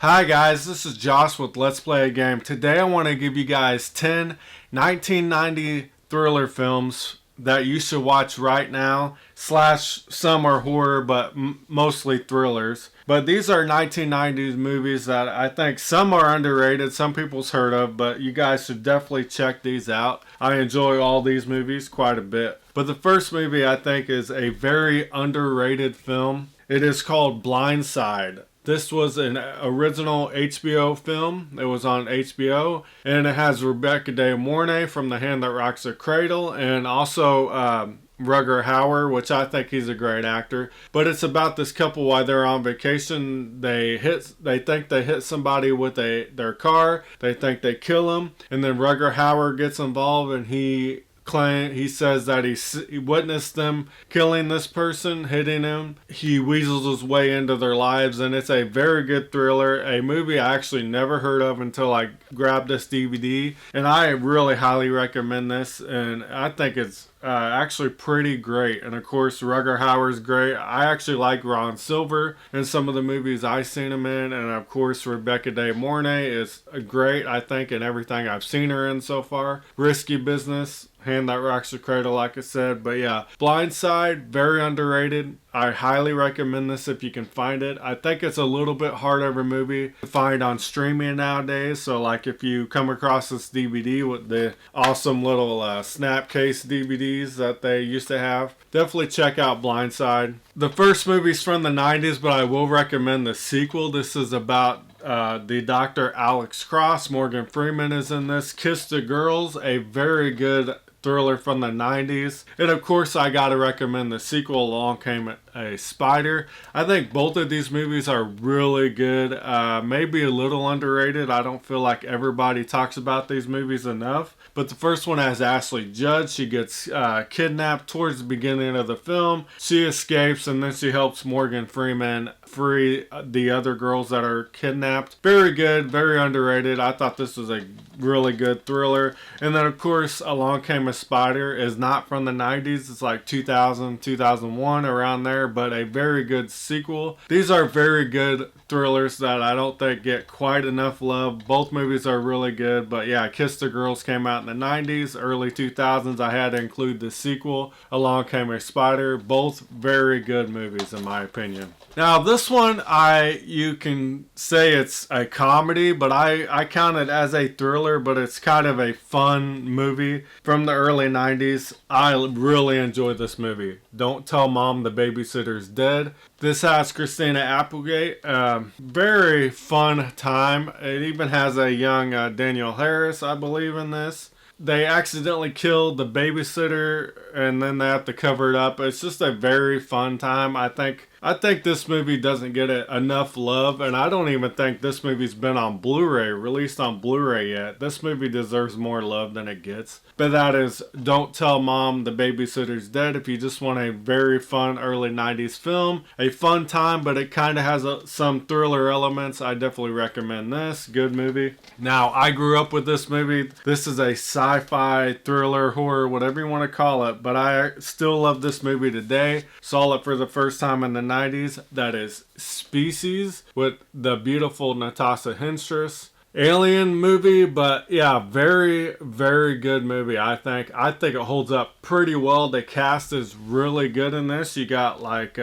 Hi guys, this is Josh with Let's Play a Game. Today I want to give you guys 10 1990 thriller films that you should watch right now. Slash some are horror but mostly thrillers. But these are 1990s movies that I think some are underrated, some people's heard of, but you guys should definitely check these out. I enjoy all these movies quite a bit. But the first movie I think is a very underrated film. It is called Blindside. This was an original HBO film. It was on HBO, and it has Rebecca De Mornay from The Hand That Rocks the Cradle, and also Rutger Hauer, which I think he's a great actor. But it's about this couple while they're on vacation. They think they hit somebody with their car. They think they kill him, and then Rutger Hauer gets involved, and he says that he witnessed them killing this person, hitting him. He weasels his way into their lives, and it's a very good thriller, a movie I actually never heard of until I grabbed this DVD, and I really highly recommend this, and I think it's actually pretty great. And of course, Rutger Hauer's great. I actually like Ron Silver in some of the movies I've seen him in, and of course, Rebecca De Mornay is great, I think, in everything I've seen her in so far. Risky Business, Hand That Rocks the Cradle, like I said. But yeah, Blindside, very underrated. I highly recommend this if you can find it. I think it's a little bit harder of a movie to find on streaming nowadays. So like if you come across this DVD with the awesome little snap case DVDs that they used to have, definitely check out Blindside. The first movie's from the 90s, but I will recommend the sequel. This is about the Dr. Alex Cross. Morgan Freeman is in this. Kiss the Girls, a very good thriller from the 90s. And of course, I gotta recommend the sequel, Along Came a Spider. I think both of these movies are really good. Maybe a little underrated. I don't feel like everybody talks about these movies enough. But the first one has Ashley Judd. She gets kidnapped towards the beginning of the film. She escapes, and then she helps Morgan Freeman free the other girls that are kidnapped. Very good, very underrated. I thought this was a really good thriller. And then of course, Along Came a Spider is not from the 90s. It's like 2000, 2001, around there, but a very good sequel. These are very good thrillers that I don't think get quite enough love. Both movies are really good, but yeah, Kiss the Girls came out in the 90s, early 2000s. I had to include the sequel, Along Came a Spider. Both very good movies in my opinion. Now this one, you can say it's a comedy, but I count it as a thriller, but it's kind of a fun movie from the early 90s. I really enjoyed this movie. Don't Tell Mom the Babysitter's Dead. This has Christina Applegate. Very fun time. It even has a young Daniel Harris, I believe, in this. They accidentally killed the babysitter and then they have to cover it up. It's just a very fun time. I think this movie doesn't get enough love, and I don't even think this movie's been on Blu-ray, released on Blu-ray yet. This movie deserves more love than it gets. But that is Don't Tell Mom the Babysitter's Dead. If you just want a very fun early 90s film, a fun time, but it kind of has some thriller elements, I definitely recommend this. Good movie. Now, I grew up with this movie. This is a sci-fi, thriller, horror, whatever you want to call it, but I still love this movie today. Saw it for the first time in the 90s. That is Species with the beautiful Natasha Henstridge. Alien movie, but yeah, very, very good movie. I think it holds up pretty well. The cast is really good in this. You got like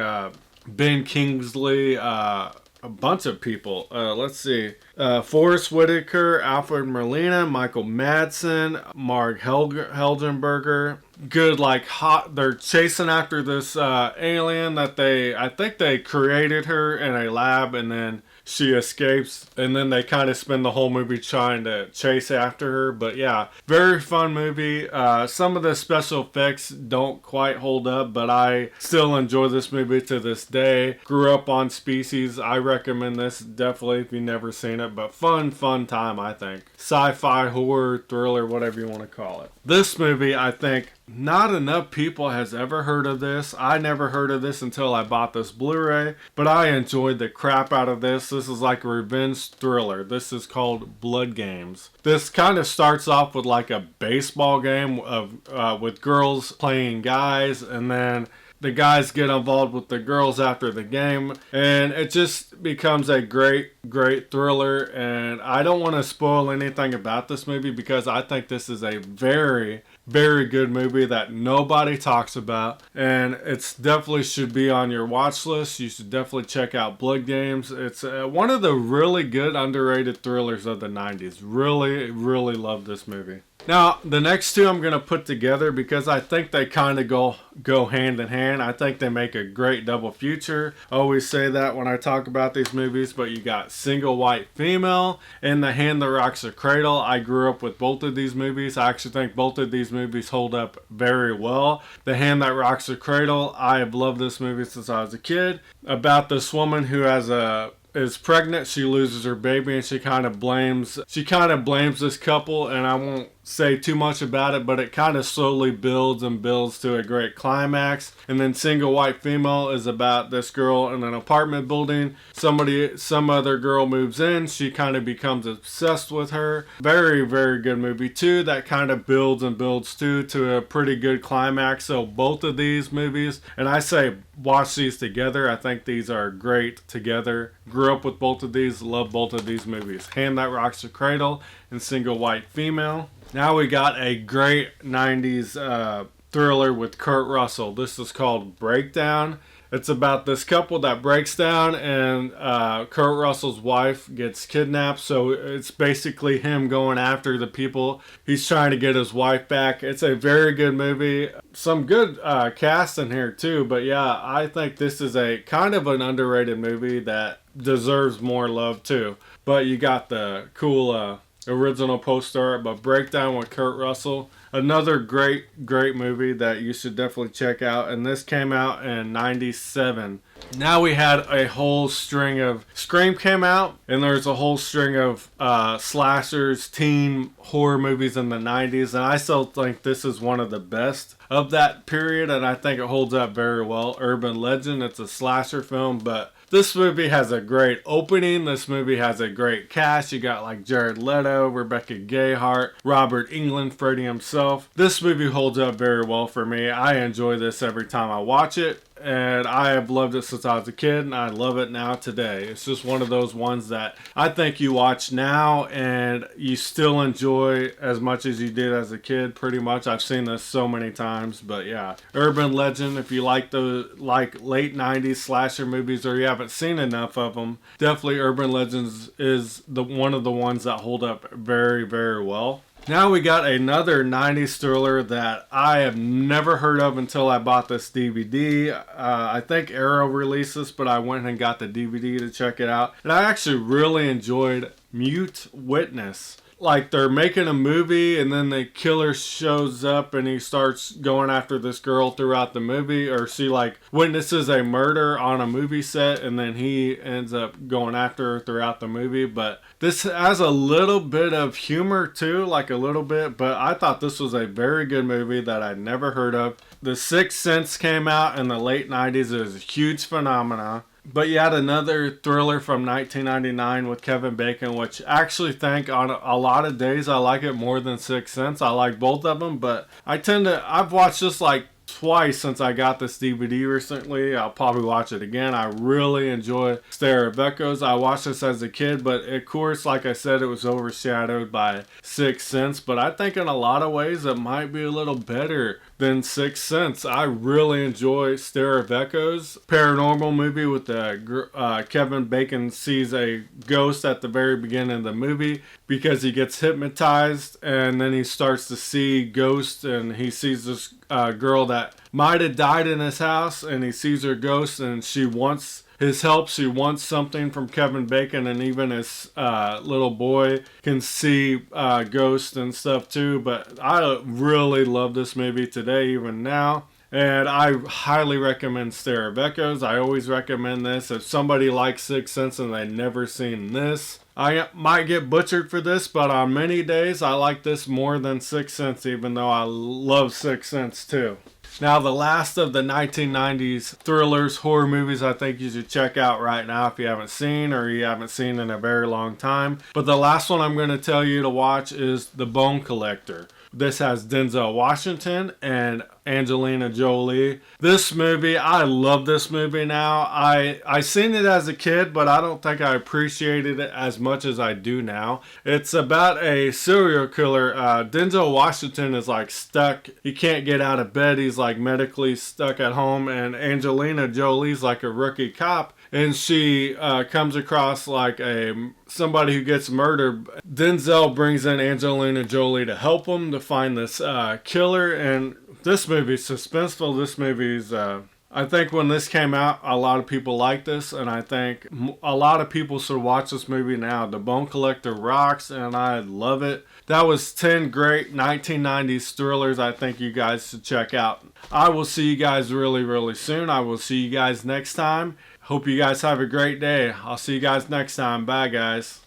Ben Kingsley, a bunch of people. Let's see. Forrest Whitaker, Alfred Molina, Michael Madsen, Mark Helgenberger. Good, like hot. They're chasing after this alien that I think they created her in a lab, and then she escapes, and then they kind of spend the whole movie trying to chase after her. But yeah, very fun movie. Some of the special effects don't quite hold up, but I still enjoy this movie to this day. Grew up on Species. I recommend this definitely if you've never seen it, but fun time, I think. Sci-fi, horror, thriller, whatever you want to call it. This movie, I think, not enough people has ever heard of this. I never heard of this until I bought this Blu-ray, but I enjoyed the crap out of this. This is like a revenge thriller. This is called Blood Games. This kind of starts off with like a baseball game with girls playing guys, and then the guys get involved with the girls after the game, and it just becomes a great thriller, and I don't want to spoil anything about this movie because I think this is a very good movie that nobody talks about, and it's definitely should be on your watch list. You should definitely check out Blood Games. It's one of the really good underrated thrillers of the 90s. Really love this movie. Now, the next two I'm going to put together because I think they kind of go hand in hand. I think they make a great double feature. I always say that when I talk about these movies, but you got Single White Female and The Hand That Rocks the Cradle. I grew up with both of these movies. I actually think both of these movies hold up very well. The Hand That Rocks the Cradle, I have loved this movie since I was a kid. About this woman who is pregnant, she loses her baby, and she kind of blames this couple, and I won't say too much about it, but it kind of slowly builds and builds to a great climax. And then Single White Female is about this girl in an apartment building. Some other girl moves in, she kind of becomes obsessed with her. Very good movie too, that kind of builds and builds too to a pretty good climax. So both of these movies, and I say watch these together, I think these are great together. Grew up with both of these, love both of these movies. Hand That Rocks the Cradle and Single White Female. Now we got a great 90s thriller with Kurt Russell. This is called Breakdown. It's about this couple that breaks down, and Kurt Russell's wife gets kidnapped. So it's basically him going after the people. He's trying to get his wife back. It's a very good movie. Some good cast in here too. But yeah, I think this is a kind of an underrated movie that deserves more love too. But you got the cool original poster, but Breakdown with Kurt Russell, another great movie that you should definitely check out. And this came out in '97. Now we had a whole string of Scream came out, and there's a whole string of slashers, teen horror movies in the 90s, and I still think this is one of the best of that period, and I think it holds up very well. Urban Legend, it's a slasher film, but this movie has a great opening. This movie has a great cast. You got like Jared Leto, Rebecca Gayheart, Robert Englund, Freddy himself. This movie holds up very well for me. I enjoy this every time I watch it, and I have loved it since I was a kid, and I love it now today. It's just one of those ones that I think you watch now and you still enjoy as much as you did as a kid, pretty much. I've seen this so many times, but yeah. Urban Legend, if you like the late 90s slasher movies or you haven't seen enough of them, definitely Urban Legends is one of the ones that hold up very well. Now we got another 90s thriller that I have never heard of until I bought this DVD. I think Arrow released this, but I went and got the DVD to check it out. And I actually really enjoyed Mute Witness. Like, they're making a movie, and then the killer shows up and he starts going after this girl throughout the movie, or she like witnesses a murder on a movie set, and then he ends up going after her throughout the movie. But this has a little bit of humor too, like a little bit, but I thought this was a very good movie that I'd never heard of. The Sixth Sense came out in the late 90s. It was a huge phenomenon. But you had another thriller from 1999 with Kevin Bacon, which I actually think on a lot of days I like it more than Sixth Sense. I like both of them, but I've watched this like twice since I got this DVD recently. I'll probably watch it again. I really enjoy Stare of Echoes. I watched this as a kid, but of course, like I said, it was overshadowed by Sixth Sense. But I think in a lot of ways it might be a little better than Sixth Sense. I really enjoy Stare of Echoes. Paranormal movie with Kevin Bacon sees a ghost at the very beginning of the movie because he gets hypnotized, and then he starts to see ghosts, and he sees this girl that might have died in his house, and he sees her ghost, and she wants his help. She wants something from Kevin Bacon, and even his little boy can see ghosts and stuff too. But I really love this movie today, even now. And I highly recommend Stare of Echoes. I always recommend this. If somebody likes Sixth Sense and they've never seen this, I might get butchered for this, but on many days I like this more than Sixth Sense, even though I love Sixth Sense too. Now, the last of the 1990s thrillers, horror movies I think you should check out right now if you haven't seen, or you haven't seen in a very long time. But the last one I'm going to tell you to watch is The Bone Collector. This has Denzel Washington, and Angelina Jolie. This movie, I love this movie now. I seen it as a kid, but I don't think I appreciated it as much as I do now. It's about a serial killer. Denzel Washington is like stuck. He can't get out of bed. He's like medically stuck at home, and Angelina Jolie's like a rookie cop, and she comes across like somebody who gets murdered. Denzel brings in Angelina Jolie to help him to find this killer, and this movie's suspenseful. This movie's I think when this came out, a lot of people liked this, and I think a lot of people should watch this movie now. The Bone Collector rocks, and I love it. That was 10 great 1990s thrillers I think you guys should check out. I will see you guys really, really soon. I will see you guys next time. Hope you guys have a great day. I'll see you guys next time. Bye, guys.